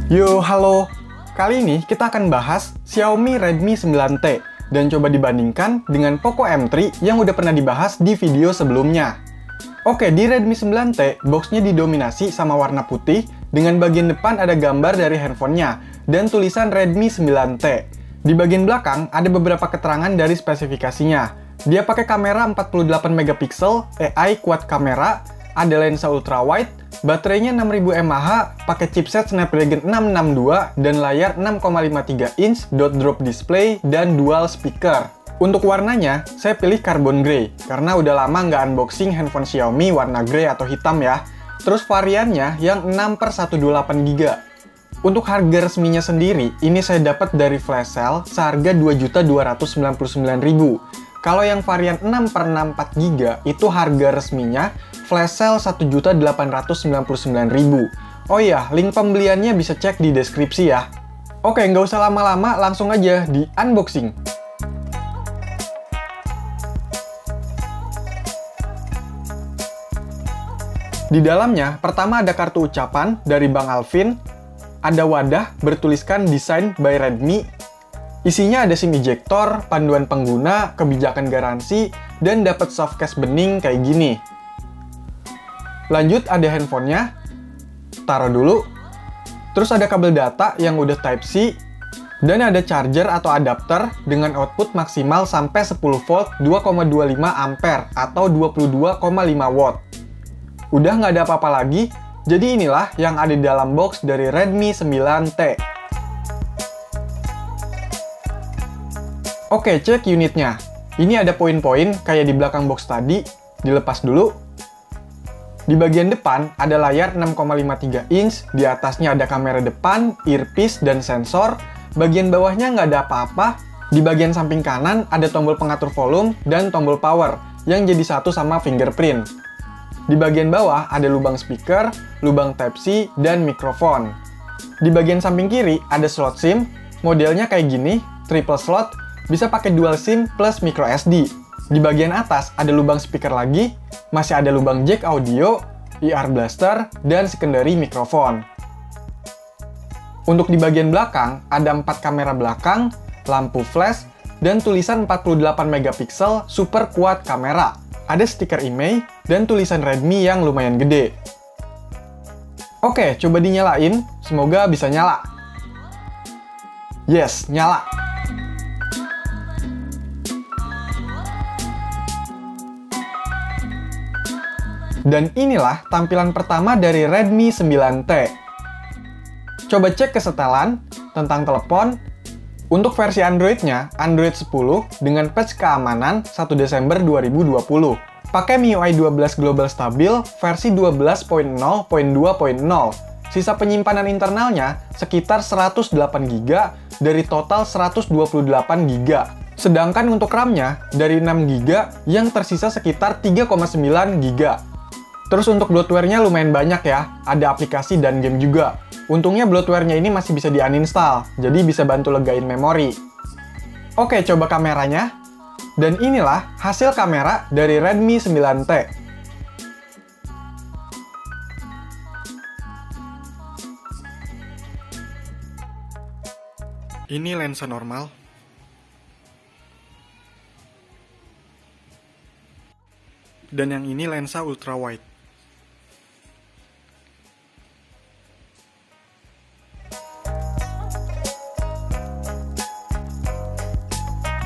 Yo, halo. Kali ini kita akan bahas Xiaomi Redmi 9T dan coba dibandingkan dengan Poco M3 yang udah pernah dibahas di video sebelumnya. Oke, di Redmi 9T, boxnya didominasi sama warna putih dengan bagian depan ada gambar dari handphonenya dan tulisan Redmi 9T. Di bagian belakang ada beberapa keterangan dari spesifikasinya. Dia pakai kamera 48 megapiksel, AI quad kamera, ada lensa ultrawide, baterainya 6000 mAh, pakai chipset Snapdragon 662 dan layar 6,53 inch dot drop display dan dual speaker. Untuk warnanya, saya pilih carbon grey karena udah lama nggak unboxing handphone Xiaomi warna grey atau hitam ya. Terus variannya yang 6/128GB. Untuk harga resminya sendiri, ini saya dapat dari flash sale seharga Rp2.299.000. Kalau yang varian 6/64GB itu harga resminya flash sale Rp1.899.000. Oh iya, link pembeliannya bisa cek di deskripsi ya. Oke, nggak usah lama-lama, langsung aja di unboxing. Di dalamnya, pertama ada kartu ucapan dari Bang Alvin, ada wadah bertuliskan Design by Redmi, isinya ada SIM ejector, panduan pengguna, kebijakan garansi, dan dapat softcase bening kayak gini. Lanjut ada handphonenya, taruh dulu. Terus ada kabel data yang udah Type-C, dan ada charger atau adapter dengan output maksimal sampai 10 volt 2,25 ampere atau 22,5 watt. Udah nggak ada apa-apa lagi, jadi inilah yang ada di dalam box dari Redmi 9T. Oke, cek unitnya. Ini ada poin-poin kayak di belakang box tadi, dilepas dulu. Di bagian depan ada layar 6,53 inch, di atasnya ada kamera depan, earpiece, dan sensor. Bagian bawahnya nggak ada apa-apa. Di bagian samping kanan ada tombol pengatur volume dan tombol power yang jadi satu sama fingerprint. Di bagian bawah ada lubang speaker, lubang Type-C, dan mikrofon. Di bagian samping kiri ada slot SIM, modelnya kayak gini, triple slot, bisa pakai dual SIM plus micro SD. Di bagian atas ada lubang speaker lagi, masih ada lubang jack audio, IR blaster, dan secondary mikrofon. Untuk di bagian belakang ada 4 kamera belakang, lampu flash, dan tulisan 48 megapiksel super quad kamera. Ada stiker IMEI dan tulisan Redmi yang lumayan gede. Oke, coba dinyalain, semoga bisa nyala. Yes, nyala. Dan inilah tampilan pertama dari Redmi 9T. Coba cek kesetelan tentang telepon. Untuk versi Android-nya, Android 10 dengan patch keamanan 1 Desember 2020. Pakai MIUI 12 Global Stabil versi 12.0.2.0. Sisa penyimpanan internalnya sekitar 108GB dari total 128GB. Sedangkan untuk RAM-nya dari 6GB yang tersisa sekitar 3,9GB. Terus untuk bloatware-nya lumayan banyak ya, ada aplikasi dan game juga. Untungnya bloatware-nya ini masih bisa di-uninstall, jadi bisa bantu legain memori. Oke, coba kameranya. Dan inilah hasil kamera dari Redmi 9T. Ini lensa normal. Dan yang ini lensa ultrawide.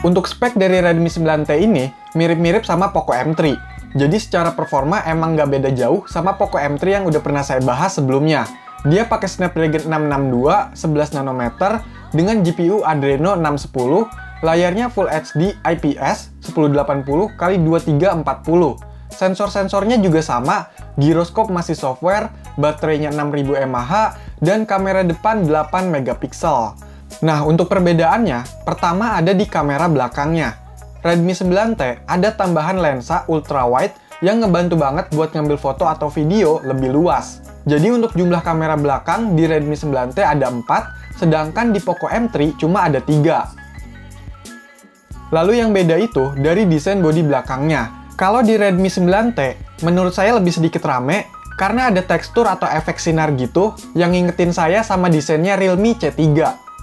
Untuk spek dari Redmi 9T ini, mirip-mirip sama Poco M3. Jadi secara performa emang nggak beda jauh sama Poco M3 yang udah pernah saya bahas sebelumnya. Dia pakai Snapdragon 662, 11 nanometer, dengan GPU Adreno 610, layarnya Full HD IPS 1080x2340. Sensor-sensornya juga sama, giroskop masih software, baterainya 6000 mAh, dan kamera depan 8 megapiksel. Nah, untuk perbedaannya, pertama ada di kamera belakangnya. Redmi 9T ada tambahan lensa ultrawide yang ngebantu banget buat ngambil foto atau video lebih luas. Jadi untuk jumlah kamera belakang di Redmi 9T ada 4, sedangkan di Poco M3 cuma ada 3. Lalu yang beda itu dari desain bodi belakangnya. Kalau di Redmi 9T, menurut saya lebih sedikit rame, karena ada tekstur atau efek sinar gitu yang ngingetin saya sama desainnya Realme C3.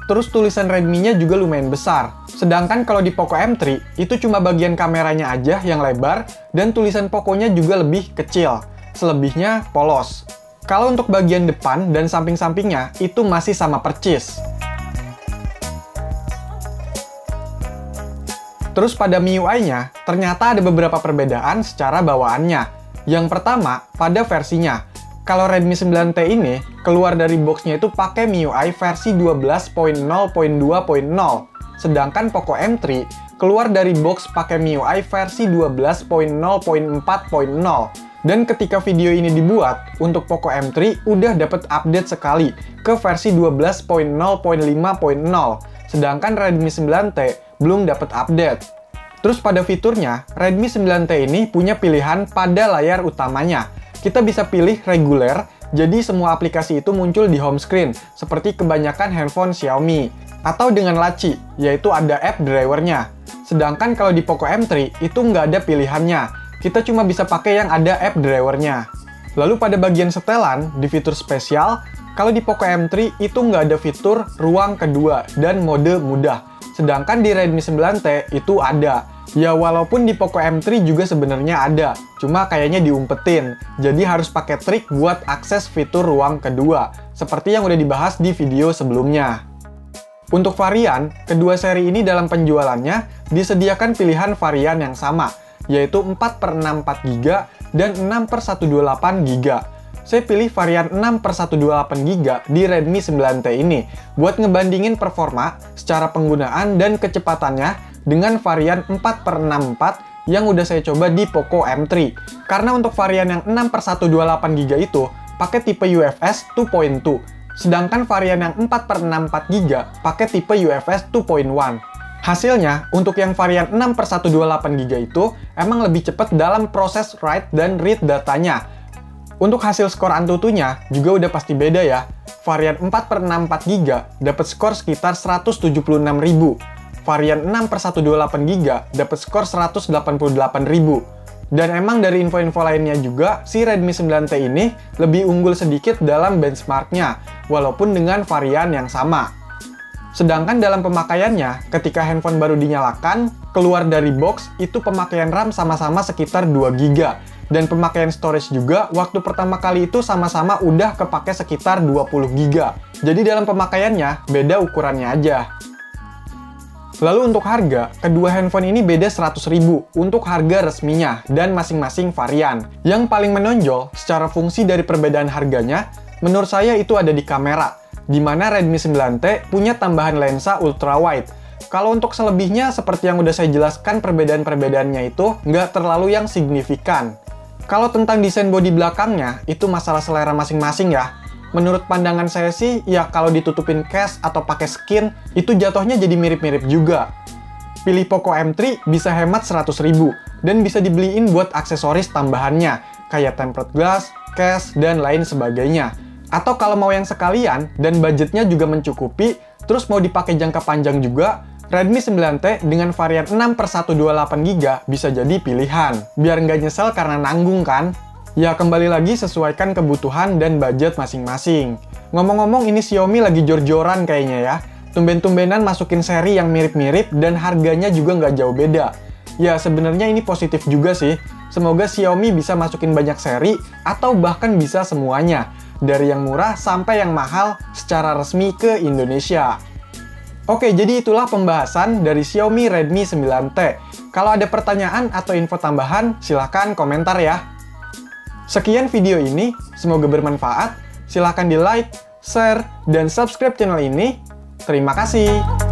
Terus tulisan Redmi-nya juga lumayan besar. Sedangkan kalau di Poco M3, itu cuma bagian kameranya aja yang lebar, dan tulisan Poco-nya juga lebih kecil. Selebihnya polos. Kalau untuk bagian depan dan samping-sampingnya, itu masih sama percis. Terus pada MIUI-nya, ternyata ada beberapa perbedaan secara bawaannya. Yang pertama, pada versinya. Kalau Redmi 9T ini, keluar dari box-nya itu pakai MIUI versi 12.0.2.0. Sedangkan Poco M3, keluar dari box pakai MIUI versi 12.0.4.0. Dan ketika video ini dibuat, untuk Poco M3 udah dapet update sekali ke versi 12.0.5.0. Sedangkan Redmi 9T belum dapet update. Terus pada fiturnya, Redmi 9T ini punya pilihan pada layar utamanya. Kita bisa pilih reguler, jadi semua aplikasi itu muncul di home screen, seperti kebanyakan handphone Xiaomi. Atau dengan laci, yaitu ada app drivernya. Sedangkan kalau di Poco M3, itu nggak ada pilihannya. Kita cuma bisa pakai yang ada app drivernya. Lalu pada bagian setelan, di fitur spesial, kalau di Poco M3 itu nggak ada fitur ruang kedua dan mode mudah. Sedangkan di Redmi 9T itu ada. Ya walaupun di Poco M3 juga sebenarnya ada, cuma kayaknya diumpetin. Jadi harus pakai trik buat akses fitur ruang kedua, seperti yang udah dibahas di video sebelumnya. Untuk varian, kedua seri ini dalam penjualannya disediakan pilihan varian yang sama, yaitu 4/64GB dan 6/128GB. Saya pilih varian 6/128GB di Redmi 9T ini buat ngebandingin performa secara penggunaan dan kecepatannya dengan varian 4/64 yang udah saya coba di Poco M3. Karena untuk varian yang 6/128GB itu pakai tipe UFS 2.2, sedangkan varian yang 4/64GB pakai tipe UFS 2.1. Hasilnya, untuk yang varian 6/128GB itu emang lebih cepat dalam proses write dan read datanya. Untuk hasil skor Antutunya juga udah pasti beda ya. Varian 4/64GB dapat skor sekitar 176.000. Varian 6/128GB dapat skor 188.000. Dan emang dari info-info lainnya juga, si Redmi 9T ini lebih unggul sedikit dalam benchmarknya, walaupun dengan varian yang sama. Sedangkan dalam pemakaiannya, ketika handphone baru dinyalakan, keluar dari box, itu pemakaian RAM sama-sama sekitar 2GB. Dan pemakaian storage juga, waktu pertama kali itu sama-sama udah kepake sekitar 20GB. Jadi dalam pemakaiannya, beda ukurannya aja. Lalu untuk harga, kedua handphone ini beda 100.000 untuk harga resminya dan masing-masing varian. Yang paling menonjol secara fungsi dari perbedaan harganya, menurut saya itu ada di kamera, di mana Redmi 9T punya tambahan lensa ultrawide. Kalau untuk selebihnya, seperti yang udah saya jelaskan perbedaan-perbedaannya itu, nggak terlalu yang signifikan. Kalau tentang desain bodi belakangnya, itu masalah selera masing-masing ya. Menurut pandangan saya sih, ya kalau ditutupin case atau pakai skin, itu jatuhnya jadi mirip-mirip juga. Pilih Poco M3 bisa hemat 100.000, dan bisa dibeliin buat aksesoris tambahannya, kayak tempered glass, case, dan lain sebagainya. Atau kalau mau yang sekalian, dan budgetnya juga mencukupi, terus mau dipakai jangka panjang juga, Redmi 9T dengan varian 6/128GB bisa jadi pilihan. Biar nggak nyesel karena nanggung kan? Ya kembali lagi sesuaikan kebutuhan dan budget masing-masing. Ngomong-ngomong ini Xiaomi lagi jor-joran kayaknya ya. Tumben-tumbenan masukin seri yang mirip-mirip dan harganya juga nggak jauh beda. Ya sebenarnya ini positif juga sih. Semoga Xiaomi bisa masukin banyak seri atau bahkan bisa semuanya. Dari yang murah sampai yang mahal secara resmi ke Indonesia. Oke, jadi itulah pembahasan dari Xiaomi Redmi 9T. Kalau ada pertanyaan atau info tambahan, silahkan komentar ya. Sekian video ini, semoga bermanfaat. Silahkan di like, share, dan subscribe channel ini. Terima kasih.